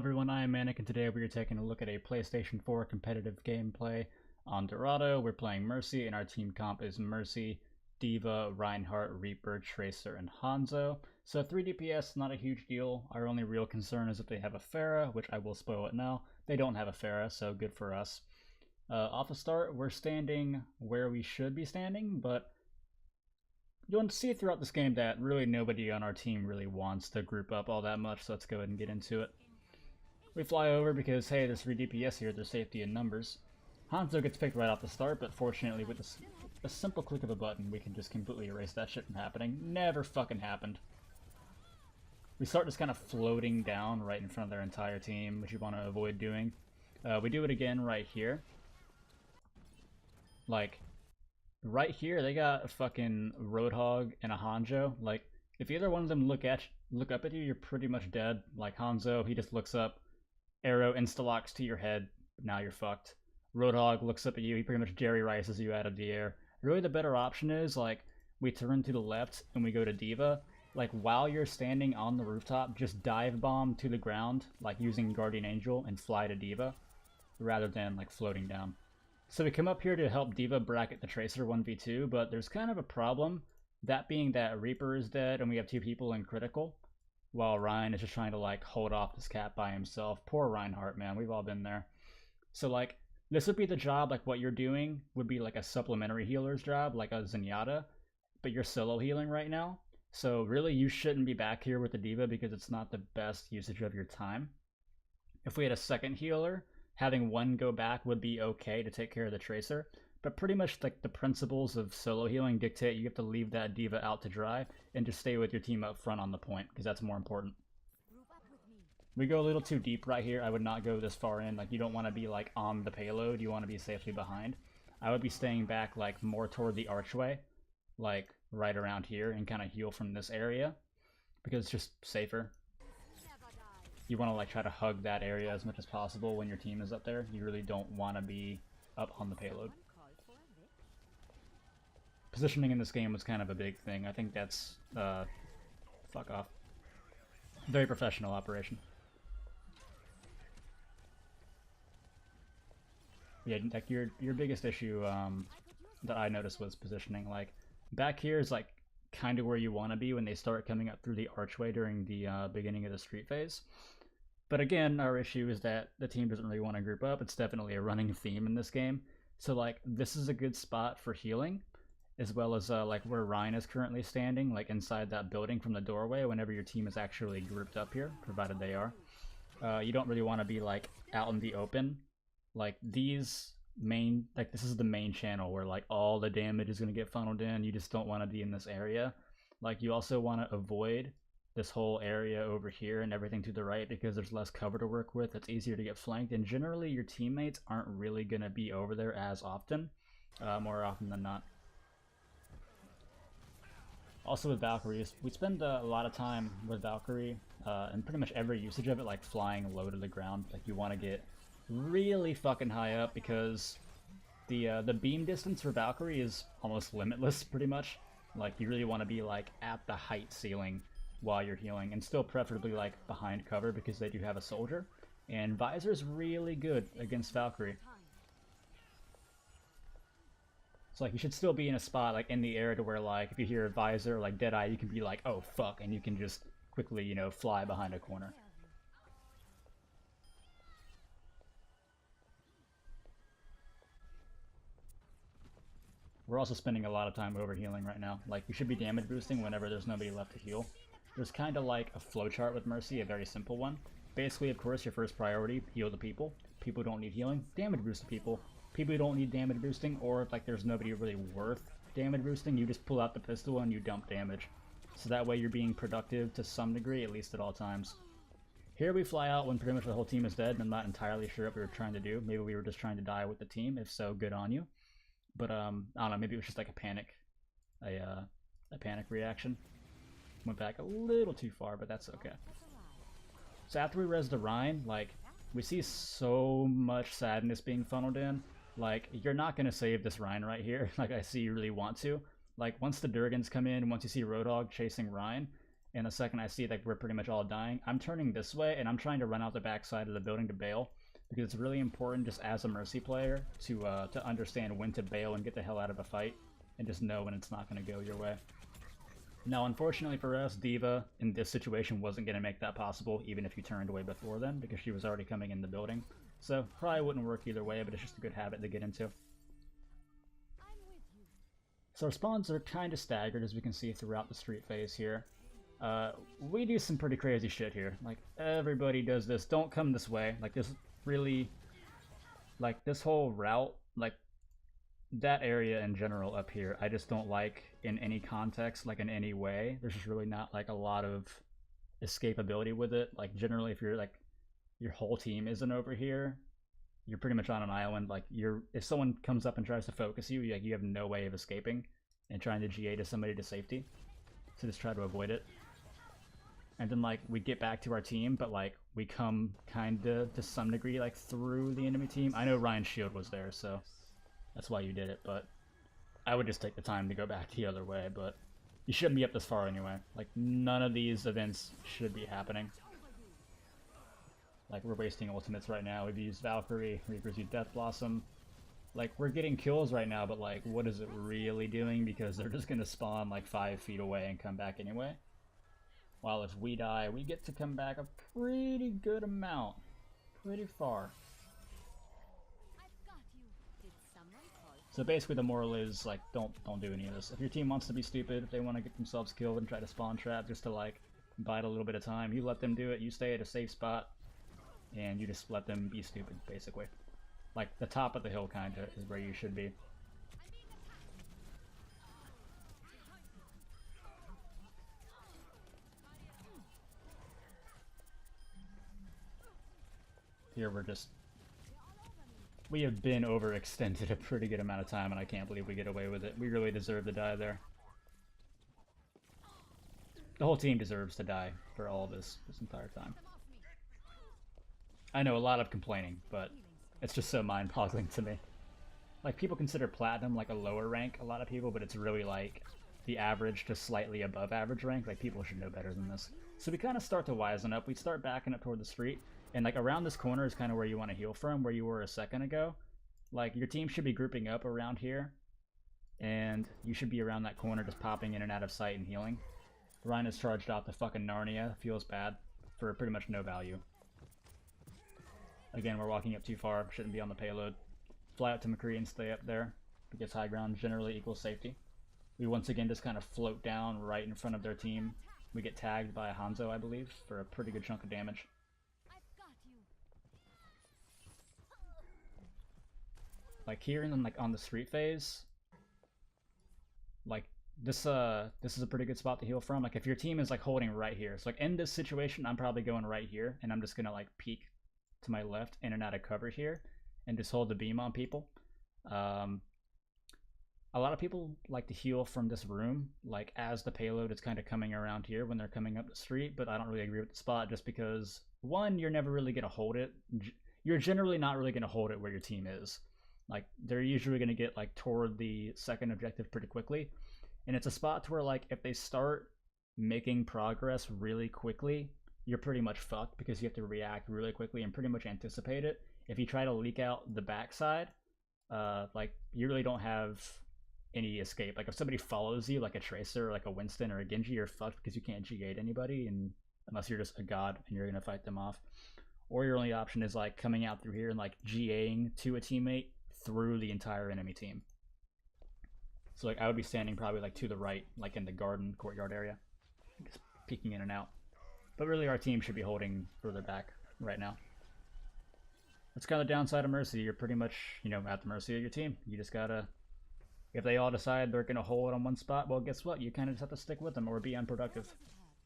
everyone, I am Manic, and today we are taking a look at a PlayStation 4 competitive gameplay on Dorado. We're playing Mercy, and our team comp is Mercy, D.Va, Reinhardt, Reaper, Tracer, and Hanzo. So 3 DPS, not a huge deal. Our only real concern is if they have a Pharah, which I will spoil it now. They don't have a Pharah, so good for us. Off the start, we're standing where we should be standing, but you'll see throughout this game that really nobody on our team really wants to group up all that much, so let's go ahead and get into it. We fly over because, hey, there's 3 DPS here, there's safety in numbers. Hanzo gets picked right off the start, but fortunately with a simple click of a button, we can just completely erase that shit from happening. Never fucking happened. We start just kind of floating down right in front of their entire team, which you want to avoid doing. We do it again right here. Like, right here, they got a fucking Roadhog and a Hanjo. Like, if either one of them look up at you, you're pretty much dead. Like Hanzo, he just looks up, arrow insta-locks to your head, now you're fucked. Roadhog looks up at you, he pretty much Jerry Rices you out of the air. Really the better option is, like, we turn to the left and we go to D.Va. Like, while you're standing on the rooftop, just dive bomb to the ground, like using Guardian Angel, and fly to D.Va, rather than, like, floating down. So we come up here to help D.Va bracket the Tracer 1v2, but there's kind of a problem. That being that Reaper is dead and we have 2 people in critical, while Ryan is just trying to, like, hold off this cat by himself. Poor Reinhardt, man. We've all been there. So, like, this would be the job, like, what you're doing would be, like, a supplementary healer's job, like a Zenyatta, but you're solo healing right now. So, really, you shouldn't be back here with the D.Va because it's not the best usage of your time. If we had a second healer, having one go back would be okay to take care of the Tracer, but pretty much like the principles of solo healing dictate you have to leave that D.Va out to dry and just stay with your team up front on the point, because that's more important. We go a little too deep right here. I would not go this far in. Like, you don't want to be like on the payload, you want to be safely behind. I would be staying back like more toward the archway, like right around here, and kind of heal from this area, because it's just safer. You want to like try to hug that area as much as possible when your team is up there. You really don't want to be up on the payload. Positioning in this game was kind of a big thing. I think that's fuck off. Very professional operation. Yeah, like your biggest issue that I noticed was positioning. Like, back here is like kind of where you want to be when they start coming up through the archway during the beginning of the street phase. But again, our issue is that the team doesn't really want to group up. It's definitely a running theme in this game. So, like, this is a good spot for healing, as well as, like, where Ryan is currently standing, like, inside that building from the doorway whenever your team is actually grouped up here, provided they are. You don't really want to be, like, out in the open. Like, this is the main channel where, like, all the damage is going to get funneled in. You just don't want to be in this area. Like, you also want to avoid this whole area over here and everything to the right because there's less cover to work with. It's easier to get flanked, and generally your teammates aren't really going to be over there as often, more often than not. Also with Valkyrie, we spend a lot of time with Valkyrie, and pretty much every usage of it, like flying low to the ground. Like, you want to get really fucking high up because the beam distance for Valkyrie is almost limitless, pretty much. Like, you really want to be like at the height ceiling while you're healing, and still preferably like behind cover because they do have a soldier, and Visor's really good against Valkyrie. So like, you should still be in a spot like in the air to where, like, if you hear a Visor or like Deadeye, you can be like, oh fuck, and you can just quickly, you know, fly behind a corner. We're also spending a lot of time over healing right now. Like, you should be damage boosting whenever there's nobody left to heal. There's kind of like a flowchart with Mercy, a very simple one. Basically, of course, your first priority, heal the people. People who don't need healing, damage boost the people. People who don't need damage boosting, or if like there's nobody really worth damage boosting, you just pull out the pistol and you dump damage. So that way you're being productive to some degree, at least at all times. Here we fly out when pretty much the whole team is dead, and I'm not entirely sure what we were trying to do. Maybe we were just trying to die with the team. If so, good on you. But I don't know, maybe it was just like a panic reaction. Went back a little too far, but that's okay. So after we res the Rhine, like, we see so much sadness being funneled in. Like, you're not going to save this Rhine right here. Like, I see you really want to. Like, once the Durgans come in, once you see Roadhog chasing Rhine, And the second I see that we're pretty much all dying, I'm turning this way and I'm trying to run out the backside of the building to bail, because it's really important just as a Mercy player to understand when to bail and get the hell out of a fight, and just know when it's not going to go your way. Now, unfortunately for us, D.Va in this situation wasn't going to make that possible, even if you turned away before then, because she was already coming in the building. So, probably wouldn't work either way, but it's just a good habit to get into. So our spawns are kind of staggered, as we can see throughout the street phase here. We do some pretty crazy shit here. Like, everybody does this. Don't come this way. Like, this really... Like, this whole route, like, that area in general up here, I just don't like in any context, like in any way. There's just really not like a lot of escapability with it. Like generally, if you're like your whole team isn't over here, you're pretty much on an island. Like if someone comes up and tries to focus you, like you have no way of escaping and trying to GA to somebody to safety. So just try to avoid it. And then like we get back to our team, but like we come kind of to some degree like through the enemy team. I know Ryan's shield was there, so that's why you did it, but I would just take the time to go back the other way, but you shouldn't be up this far anyway. Like, none of these events should be happening. Like, we're wasting ultimates right now. We've used Valkyrie, Reaper's used Death Blossom. Like, we're getting kills right now, but like, what is it really doing? Because they're just gonna spawn like 5 feet away and come back anyway. While if we die, we get to come back a pretty good amount. Pretty far. So basically the moral is, like, don't do any of this. If your team wants to be stupid, if they want to get themselves killed and try to spawn trap just to, like, bide a little bit of time, you let them do it, you stay at a safe spot, and you just let them be stupid, basically. Like, the top of the hill, kinda, is where you should be. Here we're just... We have been overextended a pretty good amount of time, and I can't believe we get away with it. We really deserve to die there. The whole team deserves to die for all of this entire time. I know, a lot of complaining, but it's just so mind-boggling to me. Like, people consider Platinum like a lower rank, a lot of people, but it's really like the average to slightly above average rank. Like, people should know better than this. So we kind of start to wisen up. We start backing up toward the street. And like around this corner is kind of where you want to heal from, where you were a second ago. Like your team should be grouping up around here, and you should be around that corner just popping in and out of sight and healing. Ryan has charged out the fucking Narnia, feels bad, for pretty much no value. Again, we're walking up too far, shouldn't be on the payload. Fly out to McCree and stay up there, because high ground generally equals safety. We once again just kind of float down right in front of their team. We get tagged by Hanzo, I believe, for a pretty good chunk of damage. Like here and then like on the street phase, like this is a pretty good spot to heal from. Like if your team is like holding right here, so like in this situation I'm probably going right here and I'm just gonna like peek to my left in and out of cover here and just hold the beam on people. A lot of people like to heal from this room, like as the payload is kind of coming around here when they're coming up the street, but I don't really agree with the spot just because, one, you're never really gonna hold it. You're generally not really gonna hold it where your team is. Like, they're usually going to get, like, toward the second objective pretty quickly. And it's a spot to where, like, if they start making progress really quickly, you're pretty much fucked because you have to react really quickly and pretty much anticipate it. If you try to leak out the backside, like, you really don't have any escape. Like, if somebody follows you, like a Tracer, or like a Winston, or a Genji, you're fucked because you can't G8 anybody, and unless you're just a god and you're going to fight them off. Or your only option is, like, coming out through here and, like, GAing to a teammate through the entire enemy team. So like I would be standing probably like to the right, like in the garden courtyard area, just peeking in and out. But really our team should be holding further back right now. That's kind of the downside of Mercy. You're pretty much, you know, at the mercy of your team. You just gotta, if they all decide they're gonna hold on one spot, well guess what? You kind of just have to stick with them or be unproductive.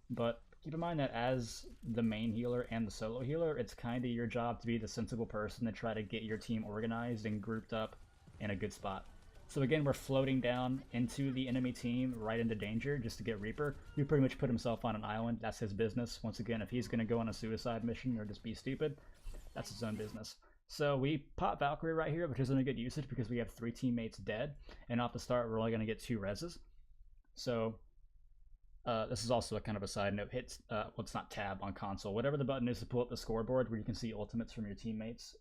But keep in mind that as the main healer and the solo healer, it's kind of your job to be the sensible person to try to get your team organized and grouped up in a good spot. So again, we're floating down into the enemy team, right into danger, just to get Reaper. He pretty much put himself on an island. That's his business. Once again, if he's going to go on a suicide mission or just be stupid, that's his own business. So we pop Valkyrie right here, which isn't a good usage because we have 3 teammates dead. And off the start, we're only going to get 2 reses. So This is also a kind of a side note. Hit, well, it's not tab on console. Whatever the button is to pull up the scoreboard where you can see ultimates from your teammates,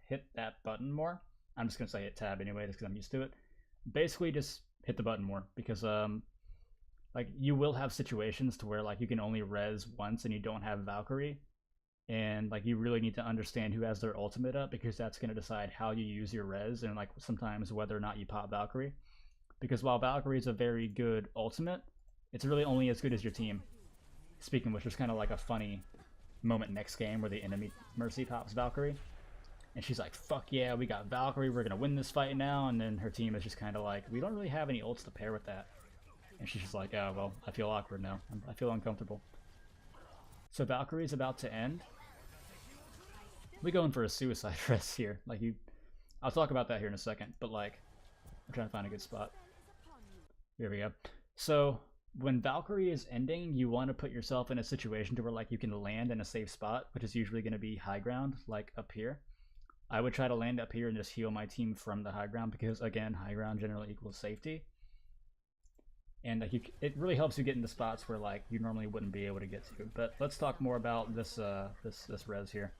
hit that button more. I'm just going to say hit tab anyway, just because I'm used to it. Basically, just hit the button more, because like, you will have situations to where, like, you can only res once and you don't have Valkyrie. And, like, you really need to understand who has their ultimate up, because that's going to decide how you use your res and, like, sometimes whether or not you pop Valkyrie. Because while Valkyrie is a very good ultimate, it's really only as good as your team. Speaking of which, there's kind of like a funny moment next game where the enemy Mercy pops Valkyrie. And she's like, fuck yeah, we got Valkyrie, we're going to win this fight now. And then her team is just kind of like, we don't really have any ults to pair with that. And she's just like, oh, well, I feel awkward now. I feel uncomfortable. So Valkyrie's about to end. We go in for a suicide res here. Like, I'll talk about that here in a second. But, like, I'm trying to find a good spot. Here we go. So when Valkyrie is ending, you want to put yourself in a situation to where, like, you can land in a safe spot, which is usually going to be high ground, like up here. I would try to land up here and just heal my team from the high ground, because, again, high ground generally equals safety. And like, it really helps you get into spots where, like, you normally wouldn't be able to get to. But let's talk more about this this res here.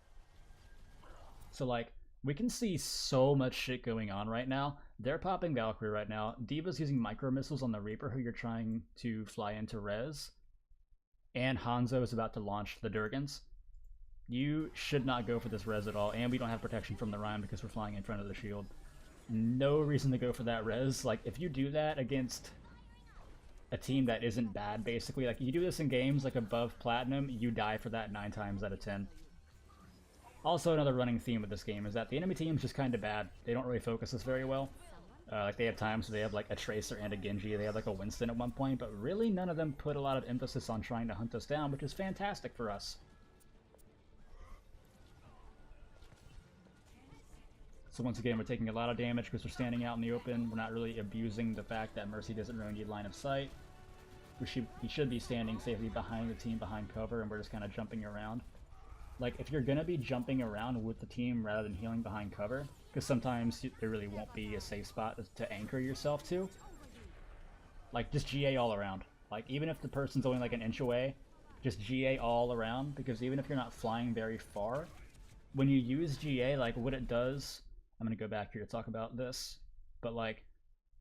So, like, we can see so much shit going on right now. They're popping Valkyrie right now. D.Va's using micro missiles on the Reaper, who you're trying to fly into res. And Hanzo is about to launch the Durgans. You should not go for this res at all. And we don't have protection from the Rhyme because we're flying in front of the shield. No reason to go for that res. Like, if you do that against a team that isn't bad, basically, like, you do this in games like above Platinum, you die for that 9 times out of 10. Also, another running theme with this game is that the enemy team is just kind of bad. They don't really focus us very well. Like, they have times where they have, like, a Tracer and a Genji. They have, like, a Winston at one point, but really none of them put a lot of emphasis on trying to hunt us down, which is fantastic for us. So once again, we're taking a lot of damage because we're standing out in the open. We're not really abusing the fact that Mercy doesn't really need line of sight. We should be standing safely behind the team, behind cover, and we're just kind of jumping around. Like, if you're going to be jumping around with the team rather than healing behind cover, because sometimes there really won't be a safe spot to anchor yourself to, like, just GA all around. Like, even if the person's only like an inch away, just GA all around, because even if you're not flying very far, when you use GA, like, what it does, I'm going to go back here to talk about this, but, like,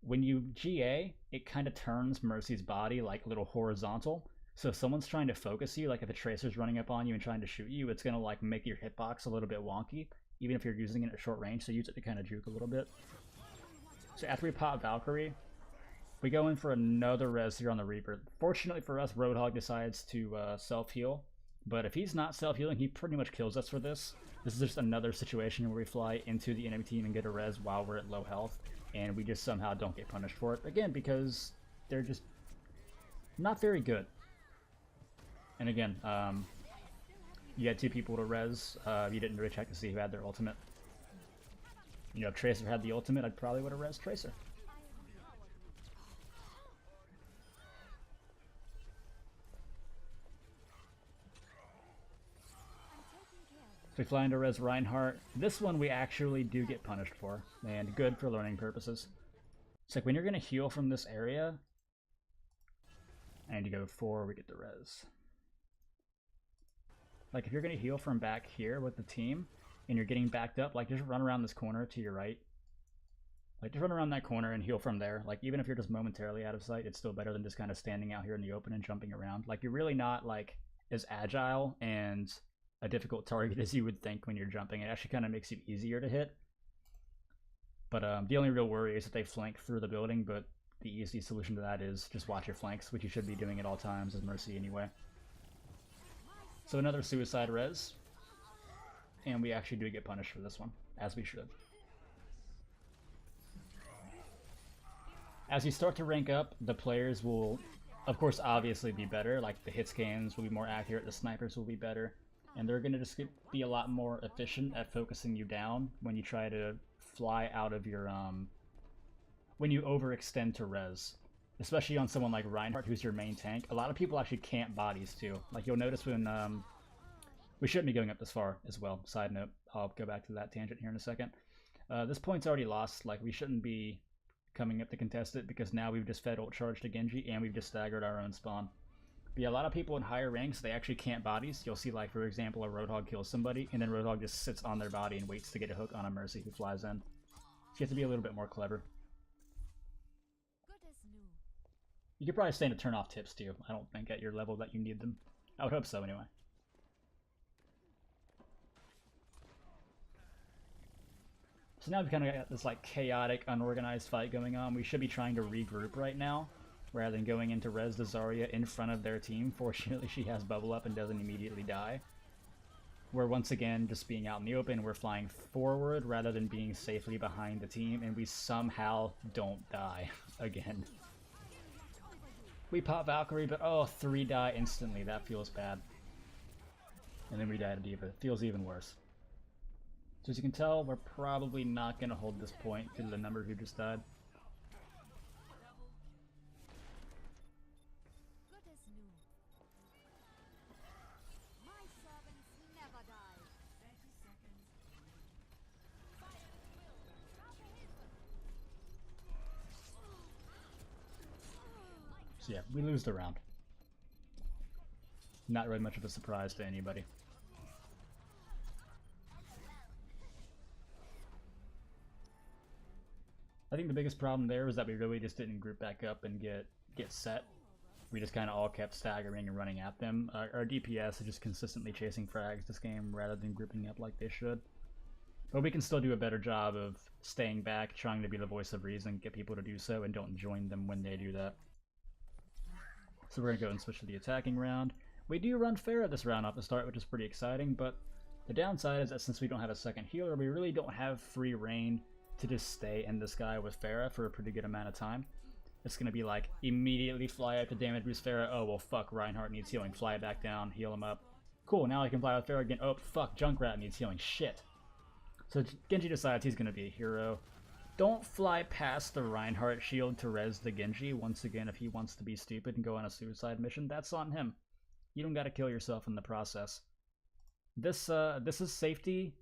when you GA, it kind of turns Mercy's body, like, a little horizontal. So if someone's trying to focus you, like if a Tracer's running up on you and trying to shoot you, it's going to, like, make your hitbox a little bit wonky, even if you're using it at short range, so use it to kind of juke a little bit. So after we pop Valkyrie, we go in for another res here on the Reaper. Fortunately for us, Roadhog decides to self-heal, but if he's not self-healing, he pretty much kills us for this. This is just another situation where we fly into the enemy team and get a res while we're at low health, and we just somehow don't get punished for it. Again, because they're just not very good. And again, you had 2 people to res. You didn't really check to see who had their ultimate. You know, if Tracer had the ultimate, I probably would have res Tracer. So we fly into res Reinhardt. This one we actually do get punished for, and good for learning purposes. It's like when you're going to heal from this area, and you go before we get the res. Like, if you're going to heal from back here with the team, and you're getting backed up, like, just run around this corner to your right. Like, just run around that corner and heal from there. Like, even if you're just momentarily out of sight, it's still better than just kind of standing out here in the open and jumping around. Like, you're really not, like, as agile and a difficult target as you would think when you're jumping. It actually kind of makes you easier to hit. But the only real worry is that they flank through the building, but the easy solution to that is just watch your flanks, which you should be doing at all times as Mercy anyway. So another suicide res, and we actually do get punished for this one, as we should. As you start to rank up, the players will, of course, obviously be better. Like, the hit scans will be more accurate, the snipers will be better, and they're going to just be a lot more efficient at focusing you down when you try to fly out of your, when you overextend to res. Especially on someone like Reinhardt, who's your main tank. A lot of people actually camp bodies, too. Like, you'll notice when, we shouldn't be going up this far, as well. Side note, I'll go back to that tangent here in a second. This point's already lost. Like, we shouldn't be coming up to contest it, because now we've just fed ult charge to Genji, and we've just staggered our own spawn. But yeah, a lot of people in higher ranks, they actually can't bodies. You'll see, like, for example, a Roadhog kills somebody, and then Roadhog just sits on their body and waits to get a hook on a Mercy who flies in. So you have to be a little bit more clever. You could probably stand to turn off tips too. I don't think at your level that you need them. I would hope so anyway. So now we've kind of got this like chaotic, unorganized fight going on. We should be trying to regroup right now, rather than going into res the Zarya in front of their team. Fortunately, she has bubble up and doesn't immediately die. We're once again just being out in the open. We're flying forward rather than being safely behind the team, and we somehow don't die again. We pop Valkyrie, but oh, 3 die instantly. That feels bad. And then we die to D.Va. It feels even worse. So as you can tell, we're probably not going to hold this point due to the number who just died. So yeah, we lose the round. Not really much of a surprise to anybody. I think the biggest problem there was that we really just didn't group back up and get set. We just kind of all kept staggering and running at them. Our DPS is just consistently chasing frags this game rather than grouping up like they should. But we can still do a better job of staying back, trying to be the voice of reason, get people to do so, and don't join them when they do that. So we're going to go and switch to the attacking round. We do run Pharah this round off the start, which is pretty exciting, but the downside is that since we don't have a second healer, we really don't have free reign to just stay in this guy with Pharah for a pretty good amount of time. It's going to be like, immediately fly up to damage boost Pharah. Oh, well, fuck, Reinhardt needs healing. Fly back down, heal him up. Cool, now I can fly with Pharah again. Oh, fuck, Junkrat needs healing. Shit. So Genji decides he's going to be a hero. Don't fly past the Reinhardt shield to res the Genji. Once again, if he wants to be stupid and go on a suicide mission, that's on him. You don't got to kill yourself in the process. This is safety.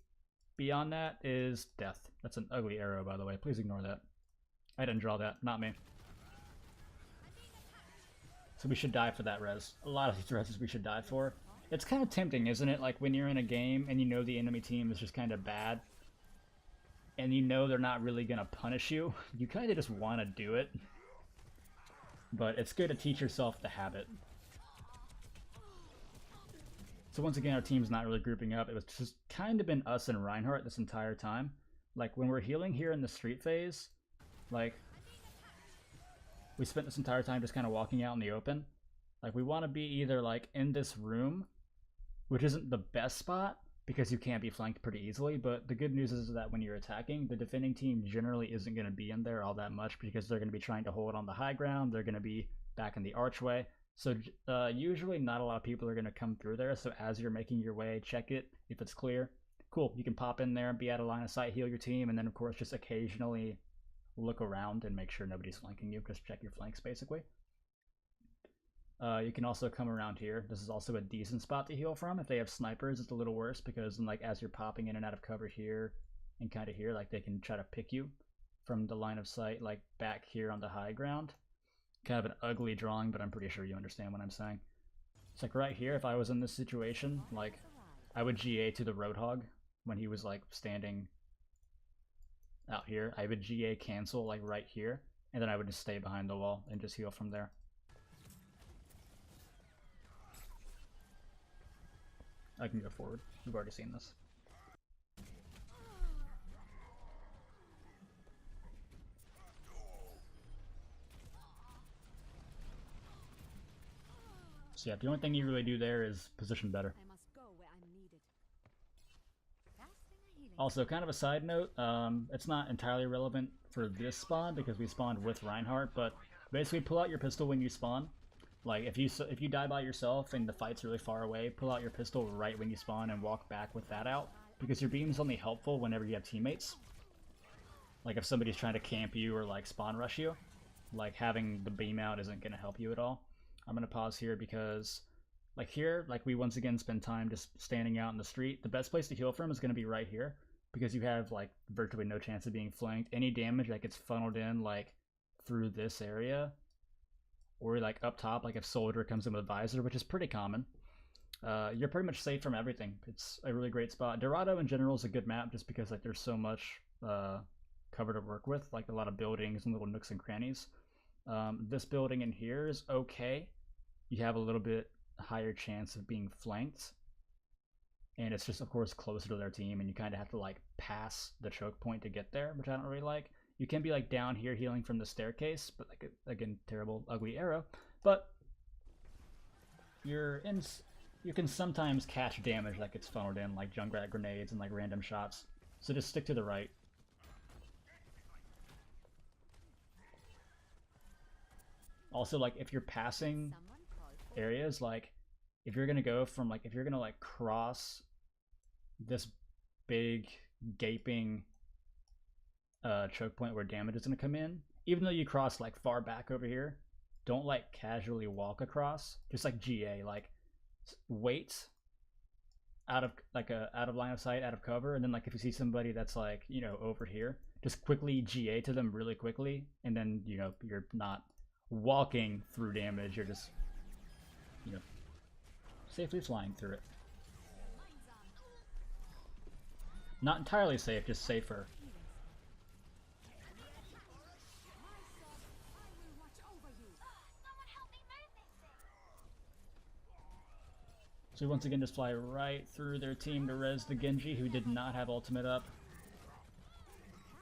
Beyond that is death. That's an ugly arrow, by the way. Please ignore that. I didn't draw that. Not me. So we should die for that res. A lot of these reses we should die for. It's kind of tempting, isn't it? Like when you're in a game and you know the enemy team is just kind of bad, and you know they're not really going to punish you, you kind of just want to do it. But it's good to teach yourself the habit. So once again, our team's not really grouping up. It was just kind of been us and Reinhardt this entire time. Like, when we're healing here in the street phase, like, we spent this entire time just kind of walking out in the open. Like, we want to be either, like, in this room, which isn't the best spot, because you can't be flanked pretty easily, but the good news is that when you're attacking, the defending team generally isn't going to be in there all that much, because they're going to be trying to hold on the high ground, they're going to be back in the archway. So usually not a lot of people are going to come through there, so as you're making your way, check it. If it's clear, cool, you can pop in there, be out of line of sight, heal your team, and then of course just occasionally look around and make sure nobody's flanking you. Just check your flanks, basically. You can also come around here. This is also a decent spot to heal from. If they have snipers, it's a little worse, because then, like, as you're popping in and out of cover here and kind of here, like, they can try to pick you from the line of sight, like, back here on the high ground. Kind of an ugly drawing, but I'm pretty sure you understand what I'm saying. It's like right here, if I was in this situation, like, I would GA to the Roadhog when he was, like, standing out here. I would GA cancel, like, right here, and then I would just stay behind the wall and just heal from there. I can go forward. We've already seen this. So yeah, the only thing you really do there is position better. Also, kind of a side note, it's not entirely relevant for this spawn because we spawned with Reinhardt, but basically pull out your pistol when you spawn. Like, if you die by yourself and the fight's really far away, pull out your pistol right when you spawn and walk back with that out, because your beam's only helpful whenever you have teammates. Like, if somebody's trying to camp you or, like, spawn rush you, like, having the beam out isn't going to help you at all. I'm going to pause here because, like, here, like, we once again spend time just standing out in the street. The best place to heal from is going to be right here, because you have, like, virtually no chance of being flanked. Any damage that gets funneled in, like, through this area or like up top, like if Soldier comes in with Visor, which is pretty common, you're pretty much safe from everything. It's a really great spot. Dorado in general is a good map just because like there's so much cover to work with, like a lot of buildings and little nooks and crannies. This building in here is okay. You have a little bit higher chance of being flanked, and it's just of course closer to their team, and you kind of have to like pass the choke point to get there, which I don't really like. You can be like down here healing from the staircase, but like again, terrible ugly arrow. But you can sometimes catch damage that gets funneled in, like Junkrat grenades and like random shots. So just stick to the right. Also, like if you're passing areas, like if you're gonna go from like if you're gonna like cross this big gaping choke point where damage is gonna come in, even though you cross like far back over here, don't like casually walk across. Just like GA, like wait out of like out of line of sight, out of cover, and then like if you see somebody that's like, you know, over here, just quickly GA to them really quickly, and then, you know, you're not walking through damage, you're just, you know, safely flying through it. Not entirely safe, just safer. So we once again just fly right through their team to res the Genji, who did not have ultimate up.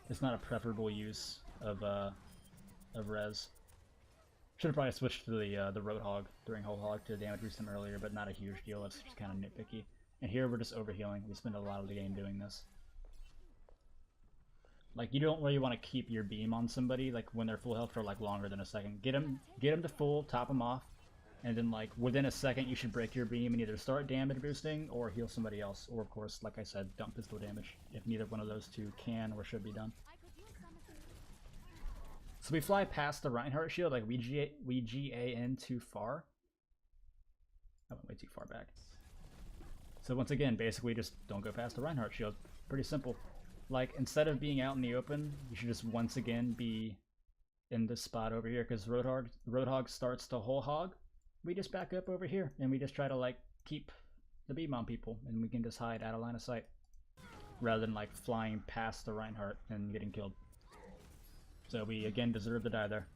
It's not a preferable use of res. Should have probably switched to the Roadhog during Whole Hog to damage boost them earlier, but not a huge deal. It's just kind of nitpicky. And here we're just overhealing. We spend a lot of the game doing this. Like, you don't really want to keep your beam on somebody like when they're full health for like longer than a second. Get them to full, top them off, and then like within a second you should break your beam and either start damage boosting or heal somebody else, or of course, like I said, dump pistol damage if neither one of those two can or should be done. So we fly past the Reinhardt shield, like we GA in too far. I went way too far back. So once again, basically just don't go past the Reinhardt shield. Pretty simple. Like, instead of being out in the open, you should just once again be in this spot over here, because Roadhog starts the whole hog. We just back up over here, and we just try to, like, keep the beam on people, and we can just hide out of line of sight, rather than, like, flying past the Reinhardt and getting killed. So we, again, deserve to die there.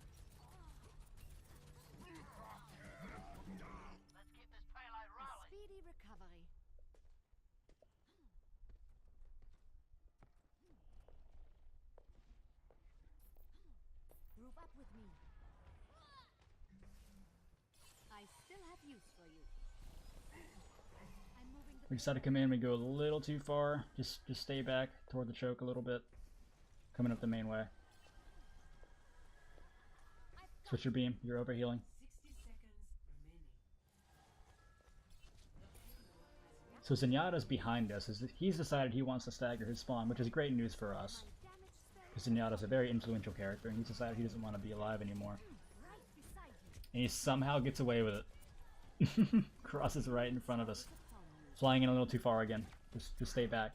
We decided to come in, we go a little too far. Just stay back toward the choke a little bit. Coming up the main way. Switch your beam, you're overhealing. So Zenyatta's behind us. He's decided he wants to stagger his spawn, which is great news for us. Because Zenyatta's a very influential character, and he's decided he doesn't want to be alive anymore. And he somehow gets away with it. Crosses right in front of us. Flying in a little too far again. Just stay back.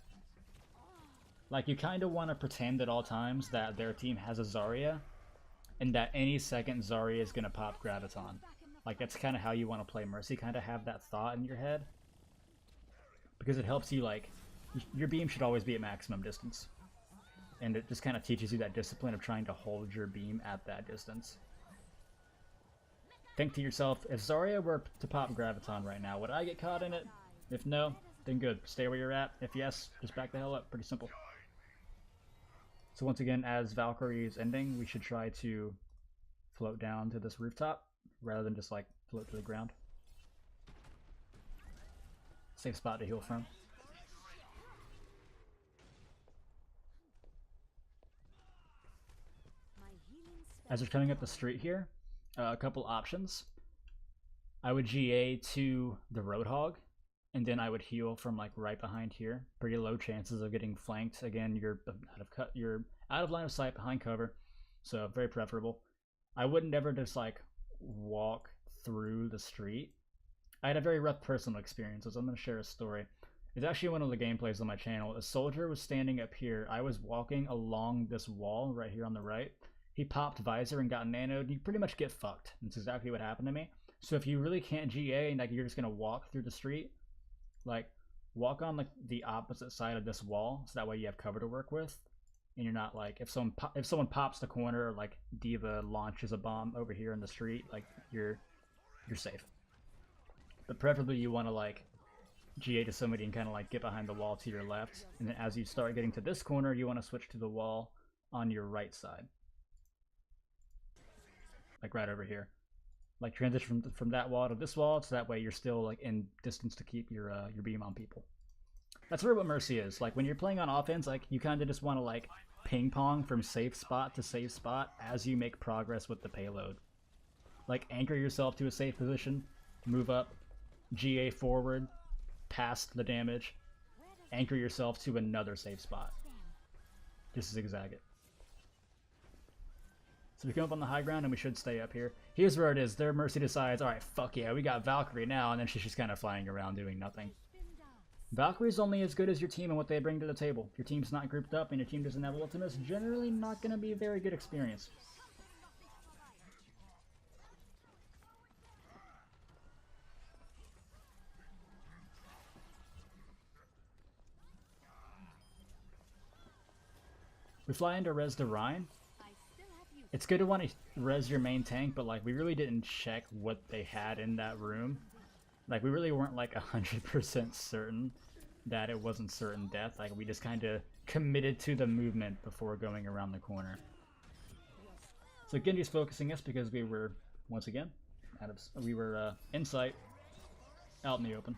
Like, you kind of want to pretend at all times that their team has a Zarya, and that any second Zarya is going to pop Graviton. Like, that's kind of how you want to play Mercy, kind of have that thought in your head. Because it helps you, like, your beam should always be at maximum distance. And it just kind of teaches you that discipline of trying to hold your beam at that distance. Think to yourself, if Zarya were to pop Graviton right now, would I get caught in it? If no, then good. Stay where you're at. If yes, just back the hell up. Pretty simple. So once again, as Valkyrie is ending, we should try to float down to this rooftop, rather than just like float to the ground. Safe spot to heal from. As we're coming up the street here, a couple options. I would GA to the Roadhog, and then I would heal from like right behind here. Pretty low chances of getting flanked. Again, you're out of line of sight behind cover, so very preferable. I would never just like walk through the street. I had a very rough personal experience, so I'm going to share a story. It's actually one of the gameplays on my channel. A soldier was standing up here. I was walking along this wall right here on the right, he popped Visor and got nanoed, you pretty much get fucked. That's exactly what happened to me. So if you really can't GA and like you're just gonna walk through the street, like walk on like the opposite side of this wall, so that way you have cover to work with, and you're not like if someone pops the corner, or like D.Va launches a bomb over here in the street, like you're safe. But preferably you want to like GA to somebody and kind of like get behind the wall to your left, and then as you start getting to this corner, you want to switch to the wall on your right side, like right over here. Like transition from that wall to this wall, so that way you're still like in distance to keep your beam on people. That's really what Mercy is. Like when you're playing on offense, like you kind of just want to like ping pong from safe spot to safe spot as you make progress with the payload. Like anchor yourself to a safe position, move up, GA forward, past the damage, anchor yourself to another safe spot. Just zigzag it. So we come up on the high ground and we should stay up here. Here's where it is. Their Mercy decides, alright, fuck yeah, we got Valkyrie now, and then she's just kind of flying around doing nothing. Valkyrie's only as good as your team and what they bring to the table. If your team's not grouped up and your team doesn't have ultimates, generally not going to be a very good experience. We fly into Res de Rhine. It's good to want to res your main tank, but like we really didn't check what they had in that room. Like we really weren't like 100% certain that it wasn't certain death. Like we just kind of committed to the movement before going around the corner. So Genji's focusing us because we were once again in sight, out in the open.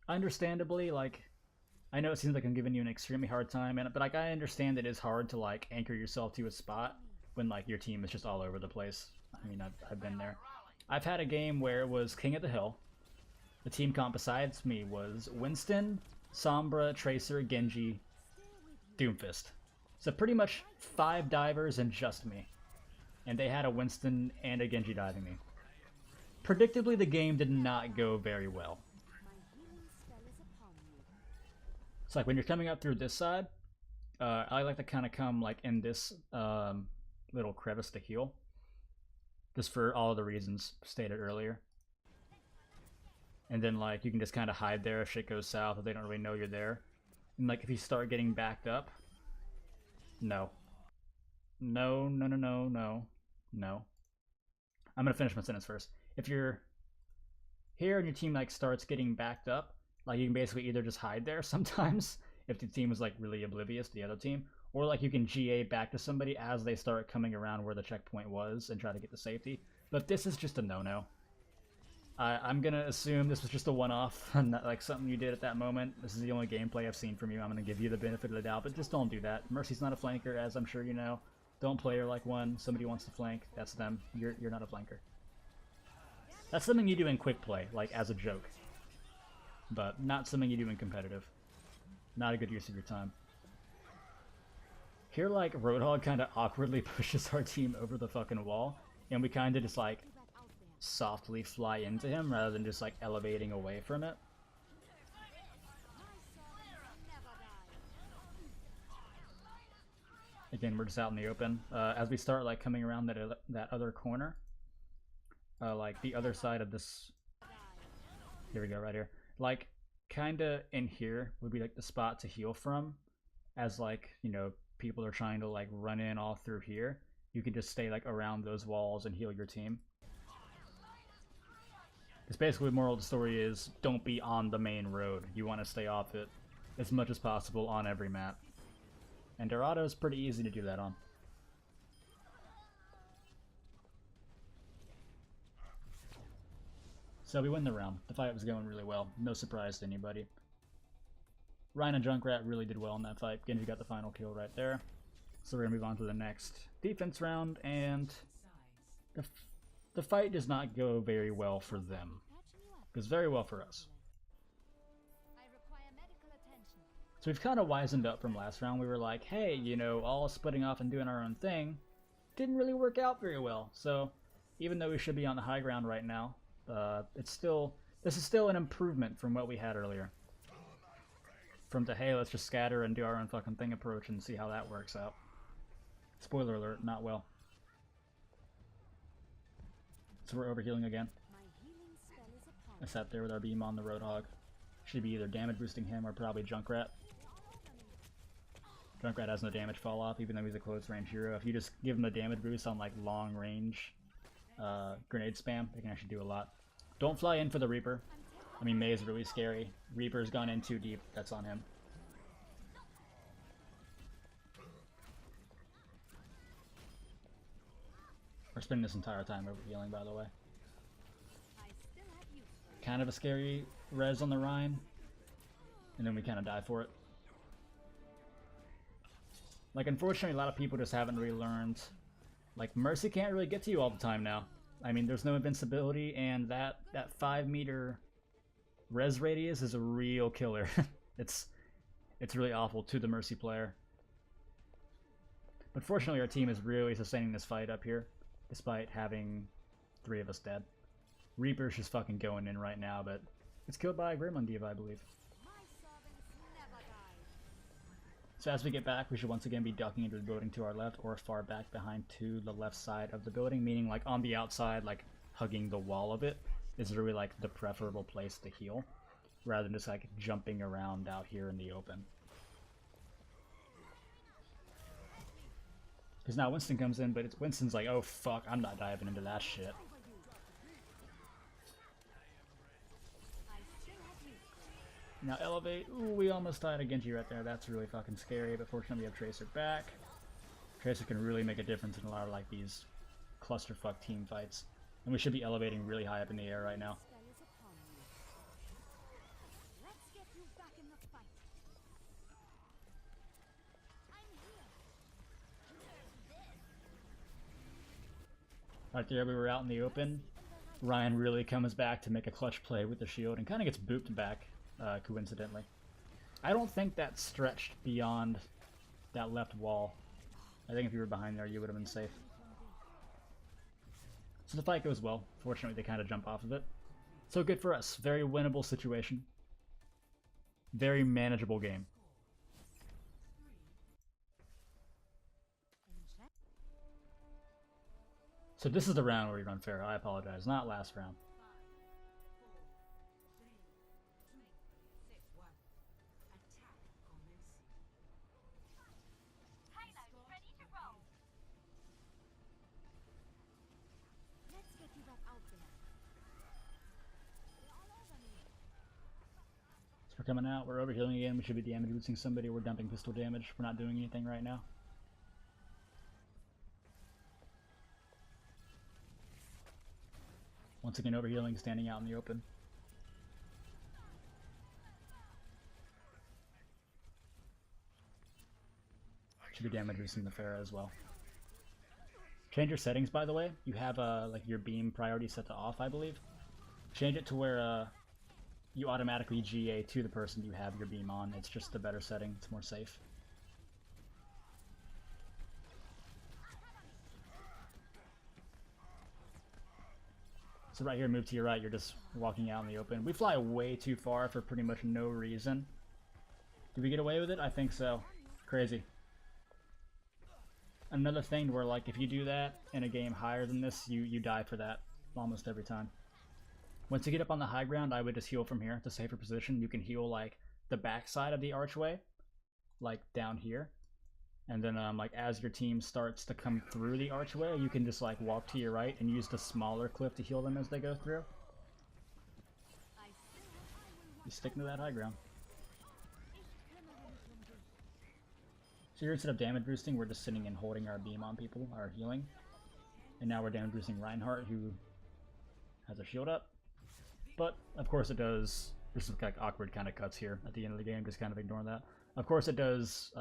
Understandably, like, I know it seems like I'm giving you an extremely hard time, but like I understand it is hard to like anchor yourself to a spot when like your team is just all over the place. I mean, I've been there. I've had a game where it was King of the Hill. The team comp besides me was Winston, Sombra, Tracer, Genji, Doomfist. So pretty much 5 divers and just me. And they had a Winston and a Genji diving me. Predictably, the game did not go very well. So like when you're coming up through this side, I like to kind of come like in this little crevice to heal. Just for all of the reasons stated earlier. And then like you can just kind of hide there if shit goes south, if they don't really know you're there. And like if you start getting backed up, no. No, no, no, no, no, no. I'm gonna finish my sentence first. If you're here and your team like starts getting backed up, like you can basically either just hide there sometimes if the team is like really oblivious to the other team, or like you can GA back to somebody as they start coming around where the checkpoint was and try to get to safety. But this is just a no-no. I'm gonna assume this was just a one-off, not like something you did at that moment. This is the only gameplay I've seen from you. I'm gonna give you the benefit of the doubt, but just don't do that. Mercy's not a flanker, as I'm sure you know. Don't play her like one. Somebody wants to flank, that's them. You're not a flanker. That's something you do in quick play, like as a joke. But not something you do in competitive. Not a good use of your time. Here, like, Roadhog kind of awkwardly pushes our team over the fucking wall, and we kind of just, like, softly fly into him rather than just, like, elevating away from it. Again, we're just out in the open. As we start, like, coming around that other corner, like, the other side of this... Here we go, right here. Like, kinda in here would be, like, the spot to heal from, as, like, you know, people are trying to, like, run in all through here. You can just stay, like, around those walls and heal your team. Because basically the moral of the story is, don't be on the main road. You want to stay off it as much as possible on every map. And Dorado is pretty easy to do that on. So we win the round. The fight was going really well. No surprise to anybody. Ryan and Junkrat really did well in that fight. Genji got the final kill right there. So we're going to move on to the next defense round, and the fight does not go very well for them. It goes very well for us. So we've kind of wisened up from last round. We were like, hey, you know, all splitting off and doing our own thing didn't really work out very well. So even though we should be on the high ground right now, this is still an improvement from what we had earlier. from the hey, let's just scatter and do our own fucking thing approach and see how that works out. Spoiler alert, not well. So we're overhealing again. I sat there with our beam on the Roadhog. Should be either damage boosting him or probably Junkrat. Junkrat has no damage fall off, even though he's a close range hero. If you just give him the damage boost on like long range grenade spam, they can actually do a lot. Don't fly in for the Reaper. I mean, Mei is really scary. Reaper's gone in too deep. That's on him. We're spending this entire time over healing, by the way. Kind of a scary res on the Rhine. And then we kind of die for it. Like, unfortunately, a lot of people just haven't really learned. Like, Mercy can't really get to you all the time now. I mean, there's no invincibility, and that 5-meter res radius is a real killer. It's really awful to the Mercy player. But fortunately, our team is really sustaining this fight up here, despite having 3 of us dead. Reaper's just fucking going in right now, but it's killed by a Gremlin Diva, I believe. So as we get back, we should once again be ducking into the building to our left, or far back behind to the left side of the building, meaning like on the outside, like hugging the wall of it, is really like the preferable place to heal, rather than just like jumping around out here in the open. Because now Winston comes in, but Winston's like, oh fuck, I'm not diving into that shit. Now elevate. Ooh, we almost died a Genji right there. That's really fucking scary, but fortunately we have Tracer back. Tracer can really make a difference in a lot of like these clusterfuck team fights. And we should be elevating really high up in the air right now. Right there we were out in the open. Ryan really comes back to make a clutch play with the shield and kind of gets booped back. Coincidentally. I don't think that stretched beyond that left wall. I think if you were behind there, you would have been safe. So the fight goes well. Fortunately, they kind of jump off of it. So good for us. Very winnable situation. Very manageable game. So this is the round where we run Pharaoh. I apologize. Not last round. We're coming out, we're overhealing again, we should be damage boosting somebody, we're dumping pistol damage, we're not doing anything right now. Once again overhealing, standing out in the open. Should be damage boosting the Pharah as well. Change your settings, by the way. You have like your beam priority set to off, I believe. Change it to where you automatically GA to the person you have your beam on. It's just a better setting. It's more safe. So right here, move to your right. You're just walking out in the open. We fly way too far for pretty much no reason. Did we get away with it? I think so. Crazy. Another thing where, like, if you do that in a game higher than this, you die for that almost every time. Once you get up on the high ground, I would just heal from here. It's a safer position. You can heal, like, the back side of the archway, like, down here. And then, like, as your team starts to come through the archway, you can just, like, walk to your right and use the smaller cliff to heal them as they go through. You stick to that high ground. So here, instead of damage boosting, we're just sitting and holding our beam on people, our healing. And now we're damage boosting Reinhardt, who has a shield up. But, of course it does, there's some like awkward kind of cuts here at the end of the game, just kind of ignore that. Of course it does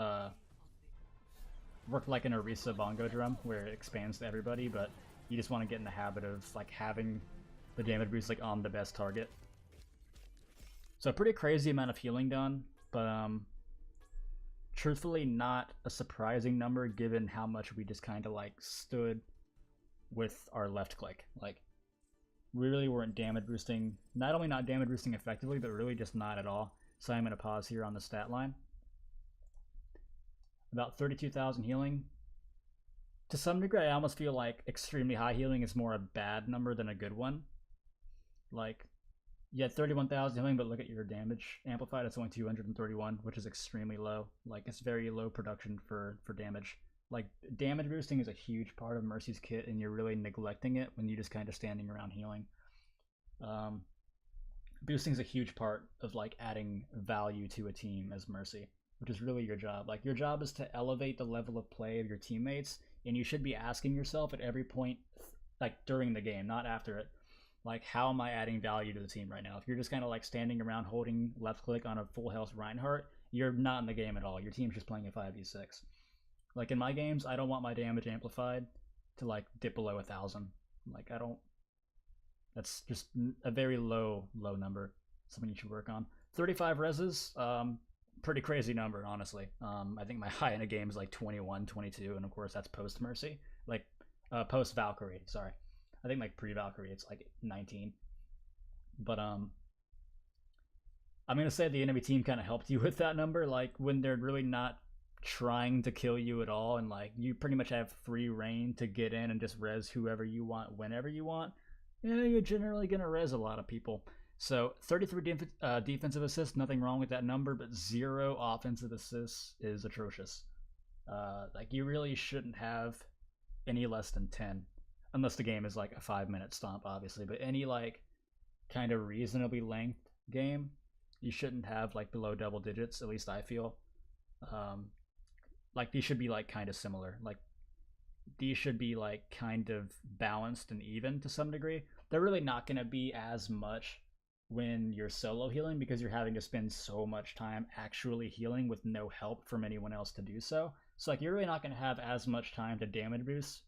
work like an Orisa bongo drum, where it expands to everybody, but you just want to get in the habit of like having the damage boost like on the best target. So a pretty crazy amount of healing done, but truthfully not a surprising number given how much we just kind of like stood with our left click. Like, we really weren't damage boosting, not only not damage boosting effectively, but really just not at all. So I'm going to pause here on the stat line. About 32,000 healing. To some degree, I almost feel like extremely high healing is more a bad number than a good one. Like, you had 31,000 healing, but look at your damage amplified. It's only 231, which is extremely low. Like, it's very low production for damage. Like, damage boosting is a huge part of Mercy's kit, and you're really neglecting it when you're just kind of standing around healing. Boosting is a huge part of like adding value to a team as Mercy, which is really your job. Like, your job is to elevate the level of play of your teammates, and you should be asking yourself at every point, like during the game, not after it, like, how am I adding value to the team right now? If you're just kind of like standing around holding left click on a full health Reinhardt, you're not in the game at all. Your team's just playing a 5v6. Like, in my games, I don't want my damage amplified to like dip below 1,000. Like, I don't. That's just a very low number. Something you should work on. 35 reses, pretty crazy number, honestly. I think my high in a game is like 21, 22, and of course that's post Mercy, like post Valkyrie. Sorry, I think like pre Valkyrie it's like 19. But I'm gonna say the enemy team kind of helped you with that number. Like, when they're really not trying to kill you at all, and like you pretty much have free reign to get in and just res whoever you want whenever you want. Yeah, you're generally gonna res a lot of people. So 33 defensive assists, nothing wrong with that number, but 0 offensive assists is atrocious. Like, you really shouldn't have any less than 10, unless the game is like a 5-minute stomp, obviously. But any like kind of reasonably length game, you shouldn't have like below double digits. At least I feel. Like, these should be like kind of similar. Like, these should be like kind of balanced and even to some degree. They're really not going to be as much when you're solo healing, because you're having to spend so much time actually healing with no help from anyone else to do so. So like, you're really not going to have as much time to damage boost,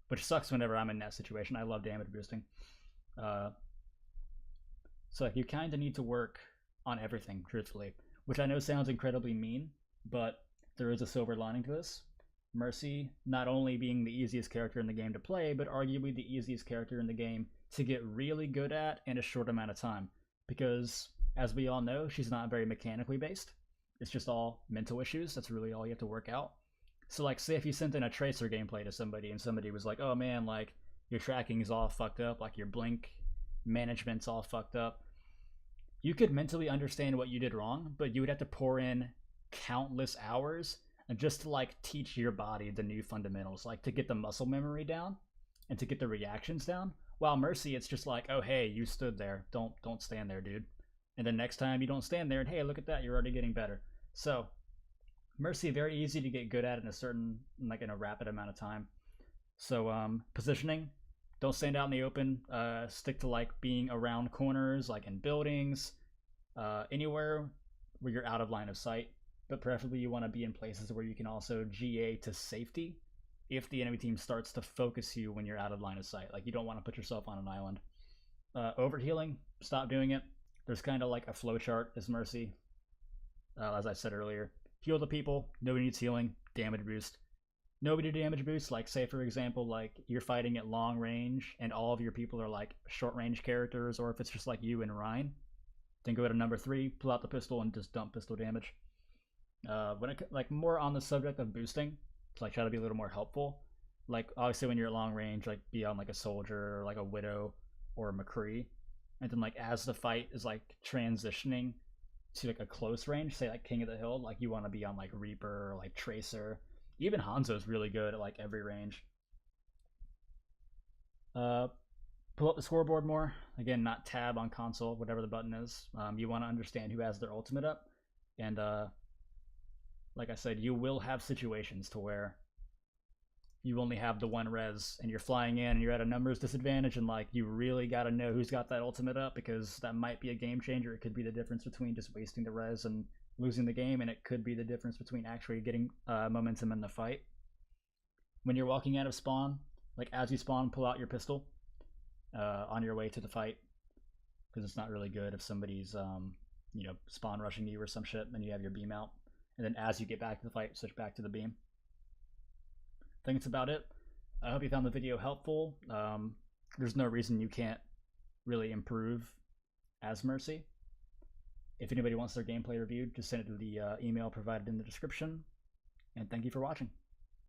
which sucks whenever I'm in that situation. I love damage boosting. So like, you kind of need to work on everything, truthfully, which I know sounds incredibly mean, but there is a silver lining to this. Mercy not only being the easiest character in the game to play, but arguably the easiest character in the game to get really good at in a short amount of time. Because, as we all know, she's not very mechanically based. It's just all mental issues. That's really all you have to work out. So like, say if you sent in a Tracer gameplay to somebody and somebody was like, oh man, like, your tracking is all fucked up, like your blink management's all fucked up. You could mentally understand what you did wrong, but you would have to pour in countless hours and just to like teach your body the new fundamentals, like to get the muscle memory down and to get the reactions down. While Mercy, it's just like, oh hey, you stood there, don't stand there, dude. And then next time you don't stand there, and hey, look at that, you're already getting better. So Mercy, very easy to get good at in a rapid amount of time. So positioning, don't stand out in the open. Stick to like being around corners, like in buildings, anywhere where you're out of line of sight. But preferably you want to be in places where you can also GA to safety if the enemy team starts to focus you when you're out of line of sight. Like, you don't want to put yourself on an island. Overhealing, stop doing it. There's kind of like a flowchart as Mercy. As I said earlier, heal the people, nobody needs healing, damage boost. Nobody damage boost, like say for example, like you're fighting at long range and all of your people are like short range characters, or if it's just like you and Ryan, then go to number 3, pull out the pistol and just dump pistol damage. When it, like, more on the subject of boosting, to like try to be a little more helpful, like obviously when you're at long range, like be on like a soldier or like a widow or a McCree, and then like as the fight is like transitioning to like a close range, say like King of the Hill, like you want to be on like Reaper or like Tracer. Even Hanzo's really good at like every range. Pull up the scoreboard more. Again, not tab on console, whatever the button is. You want to understand who has their ultimate up, and like I said, you will have situations to where you only have the one res and you're flying in and you're at a numbers disadvantage, and like you really got to know who's got that ultimate up, because that might be a game changer. It could be the difference between just wasting the res and losing the game, and it could be the difference between actually getting momentum in the fight. When you're walking out of spawn, like as you spawn, pull out your pistol on your way to the fight, because it's not really good if somebody's spawn rushing you or some shit, and you have your beam out. And then as you get back to the fight, switch back to the beam. I think that's about it. I hope you found the video helpful. There's no reason you can't really improve as Mercy. If anybody wants their gameplay reviewed, just send it to the email provided in the description. And thank you for watching.